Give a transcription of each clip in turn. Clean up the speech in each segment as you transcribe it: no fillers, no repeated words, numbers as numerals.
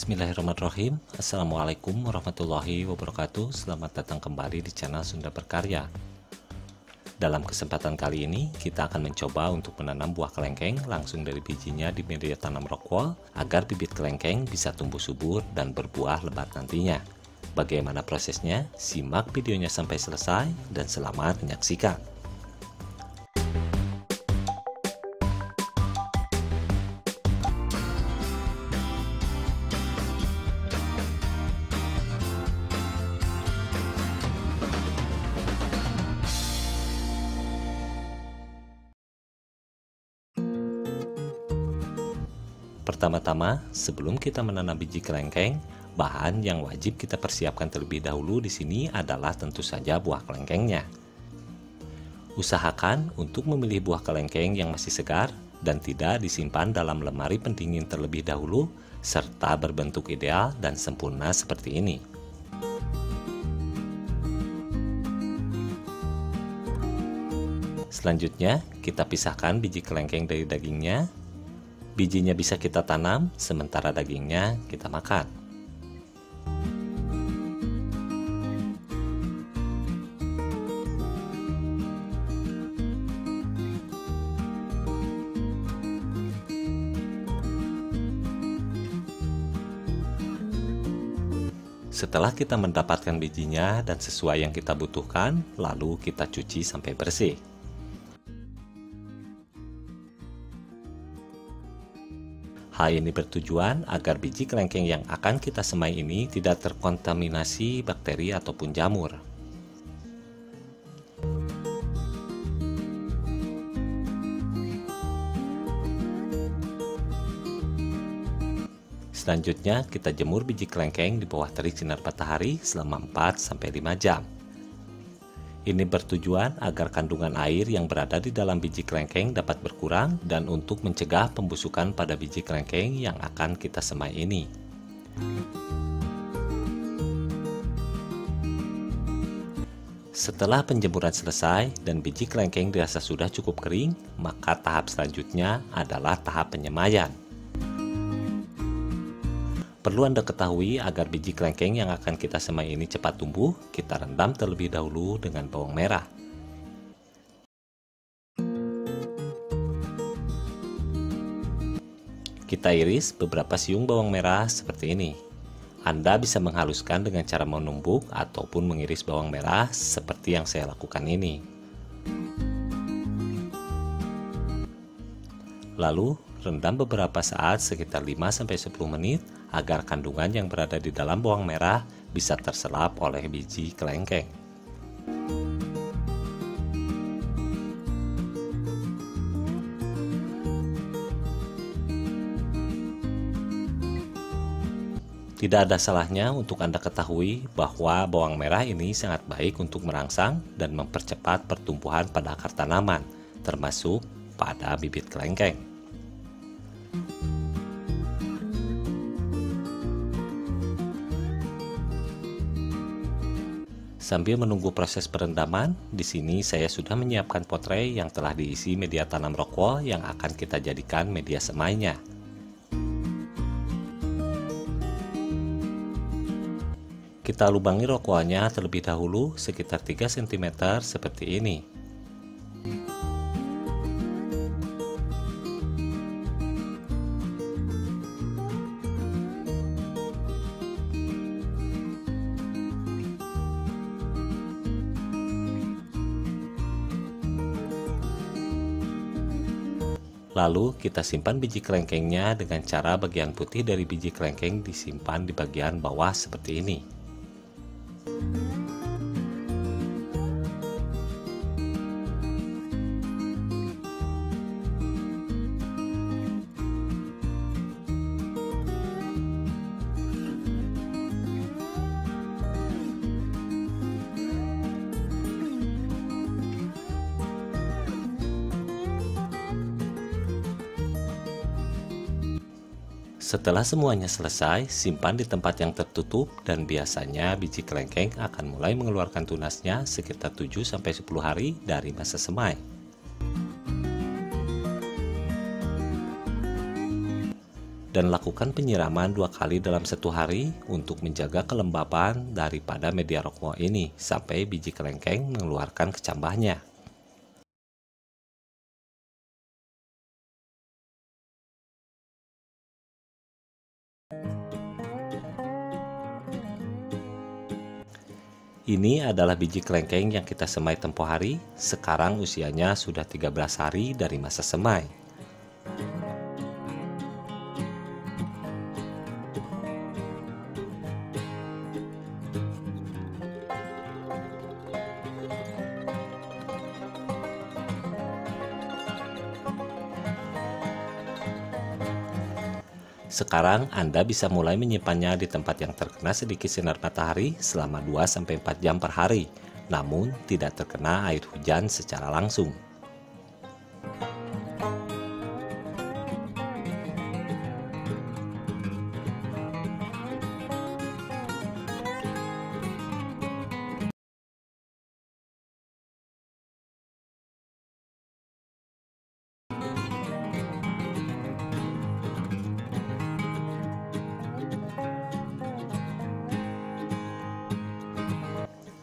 Bismillahirrahmanirrahim. Assalamualaikum warahmatullahi wabarakatuh. Selamat datang kembali di channel Sunda Berkarya. Dalam kesempatan kali ini, kita akan mencoba untuk menanam buah kelengkeng langsung dari bijinya di media tanam rockwool agar bibit kelengkeng bisa tumbuh subur dan berbuah lebat nantinya. Bagaimana prosesnya? Simak videonya sampai selesai dan selamat menyaksikan. Pertama-tama, sebelum kita menanam biji kelengkeng, bahan yang wajib kita persiapkan terlebih dahulu di sini adalah tentu saja buah kelengkengnya. Usahakan untuk memilih buah kelengkeng yang masih segar dan tidak disimpan dalam lemari pendingin terlebih dahulu, serta berbentuk ideal dan sempurna seperti ini. Selanjutnya, kita pisahkan biji kelengkeng dari dagingnya. Bijinya bisa kita tanam, sementara dagingnya kita makan. Setelah kita mendapatkan bijinya dan sesuai yang kita butuhkan, lalu kita cuci sampai bersih. Hal ini bertujuan agar biji kelengkeng yang akan kita semai ini tidak terkontaminasi bakteri ataupun jamur. Selanjutnya, kita jemur biji kelengkeng di bawah terik sinar matahari selama 4-5 jam. Ini bertujuan agar kandungan air yang berada di dalam biji kelengkeng dapat berkurang dan untuk mencegah pembusukan pada biji kelengkeng yang akan kita semai ini. Setelah penjemuran selesai dan biji kelengkeng dirasa sudah cukup kering, maka tahap selanjutnya adalah tahap penyemaian. Perlu Anda ketahui agar biji kelengkeng yang akan kita semai ini cepat tumbuh, kita rendam terlebih dahulu dengan bawang merah. Kita iris beberapa siung bawang merah seperti ini. Anda bisa menghaluskan dengan cara menumbuk ataupun mengiris bawang merah seperti yang saya lakukan ini. Lalu, rendam beberapa saat sekitar 5-10 menit agar kandungan yang berada di dalam bawang merah bisa terserap oleh biji kelengkeng. Tidak ada salahnya untuk Anda ketahui bahwa bawang merah ini sangat baik untuk merangsang dan mempercepat pertumbuhan pada akar tanaman, termasuk pada bibit kelengkeng. Sambil menunggu proses perendaman, di sini saya sudah menyiapkan pot tray yang telah diisi media tanam rockwool yang akan kita jadikan media semainya. Kita lubangi rockwoolnya terlebih dahulu sekitar 3 cm seperti ini. Lalu kita simpan biji kelengkengnya dengan cara bagian putih dari biji kelengkeng disimpan di bagian bawah seperti ini. Setelah semuanya selesai, simpan di tempat yang tertutup dan biasanya biji kelengkeng akan mulai mengeluarkan tunasnya sekitar 7-10 hari dari masa semai. dan lakukan penyiraman 2 kali dalam 1 hari untuk menjaga kelembapan daripada media rokok ini sampai biji kelengkeng mengeluarkan kecambahnya. Ini adalah biji kelengkeng yang kita semai tempo hari. Sekarang usianya sudah 13 hari dari masa semai. Sekarang Anda bisa mulai menyimpannya di tempat yang terkena sedikit sinar matahari selama 2-4 jam per hari, namun tidak terkena air hujan secara langsung.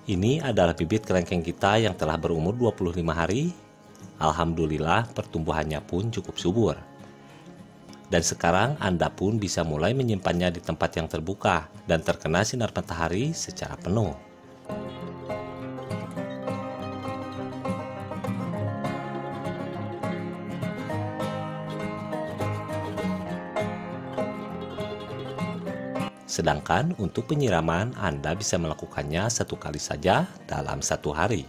Ini adalah bibit kelengkeng kita yang telah berumur 25 hari. Alhamdulillah pertumbuhannya pun cukup subur. Dan sekarang Anda pun bisa mulai menyimpannya di tempat yang terbuka dan terkena sinar matahari secara penuh. Sedangkan untuk penyiraman, Anda bisa melakukannya 1 kali saja dalam 1 hari.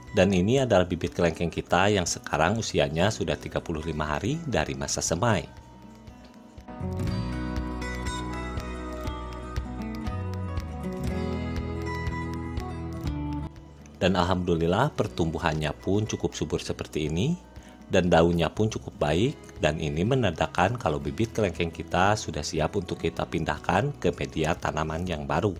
Dan ini adalah bibit kelengkeng kita yang sekarang usianya sudah 35 hari dari masa semai. Dan alhamdulillah pertumbuhannya pun cukup subur seperti ini, dan daunnya pun cukup baik, dan ini menandakan kalau bibit kelengkeng kita sudah siap untuk kita pindahkan ke media tanaman yang baru.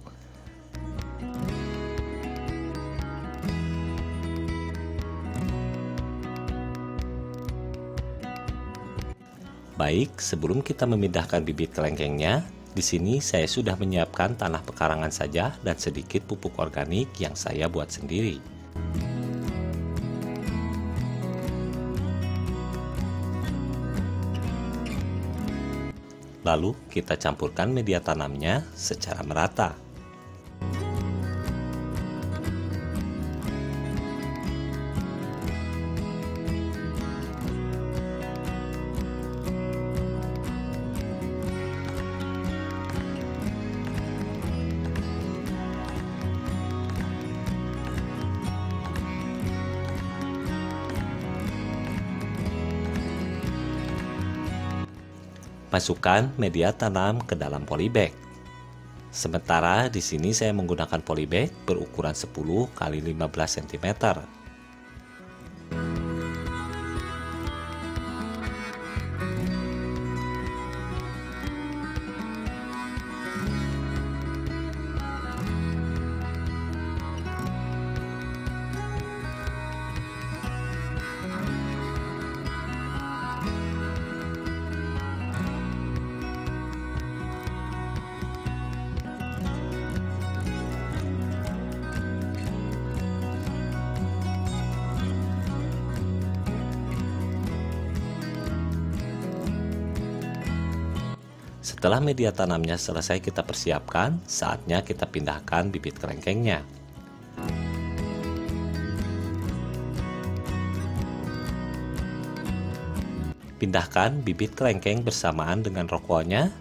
Baik, sebelum kita memindahkan bibit kelengkengnya, di sini saya sudah menyiapkan tanah pekarangan saja dan sedikit pupuk organik yang saya buat sendiri. Lalu kita campurkan media tanamnya secara merata. Masukkan media tanam ke dalam polybag. Sementara di sini saya menggunakan polybag berukuran 10 x 15 cm. Setelah media tanamnya selesai kita persiapkan, saatnya kita pindahkan bibit kelengkengnya. Pindahkan bibit kelengkeng bersamaan dengan rokoanya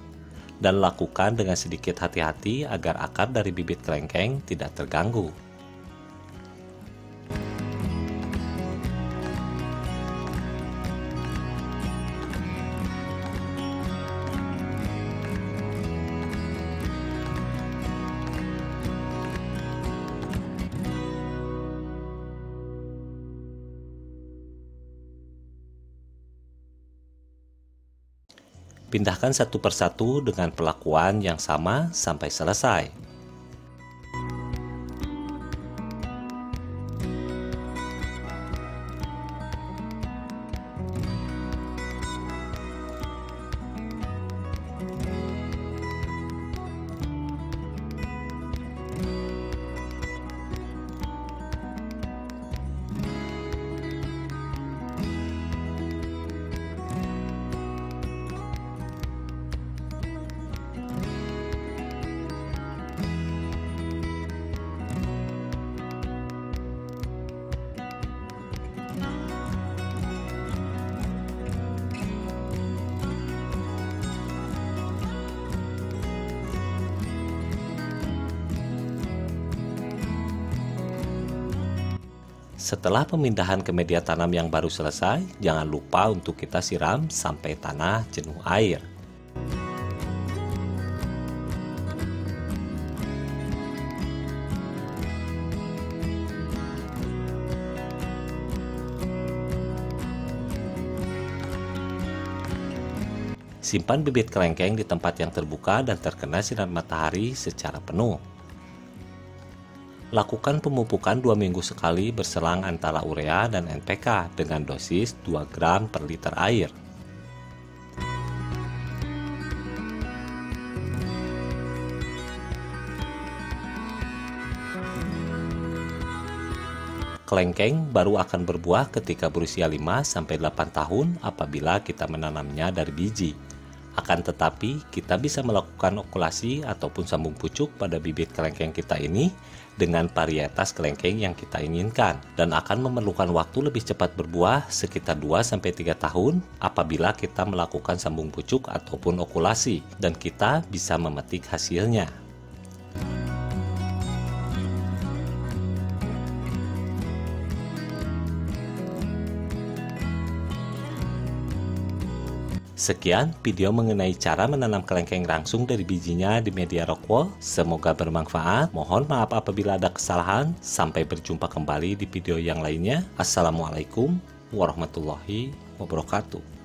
dan lakukan dengan sedikit hati-hati agar akar dari bibit kelengkeng tidak terganggu. Pindahkan satu persatu dengan perlakuan yang sama sampai selesai. Setelah pemindahan ke media tanam yang baru selesai, jangan lupa untuk kita siram sampai tanah jenuh air. Simpan bibit kelengkeng di tempat yang terbuka dan terkena sinar matahari secara penuh. Lakukan pemupukan 2 minggu sekali berselang antara urea dan NPK dengan dosis 2 gram per liter air. Kelengkeng baru akan berbuah ketika berusia 5-8 tahun apabila kita menanamnya dari biji. Akan tetapi, kita bisa melakukan okulasi ataupun sambung pucuk pada bibit kelengkeng kita ini dengan varietas kelengkeng yang kita inginkan dan akan memerlukan waktu lebih cepat berbuah sekitar 2-3 tahun apabila kita melakukan sambung pucuk ataupun okulasi dan kita bisa memetik hasilnya. Sekian video mengenai cara menanam kelengkeng langsung dari bijinya di media rockwool. Semoga bermanfaat. Mohon maaf apabila ada kesalahan. Sampai berjumpa kembali di video yang lainnya. Assalamualaikum warahmatullahi wabarakatuh.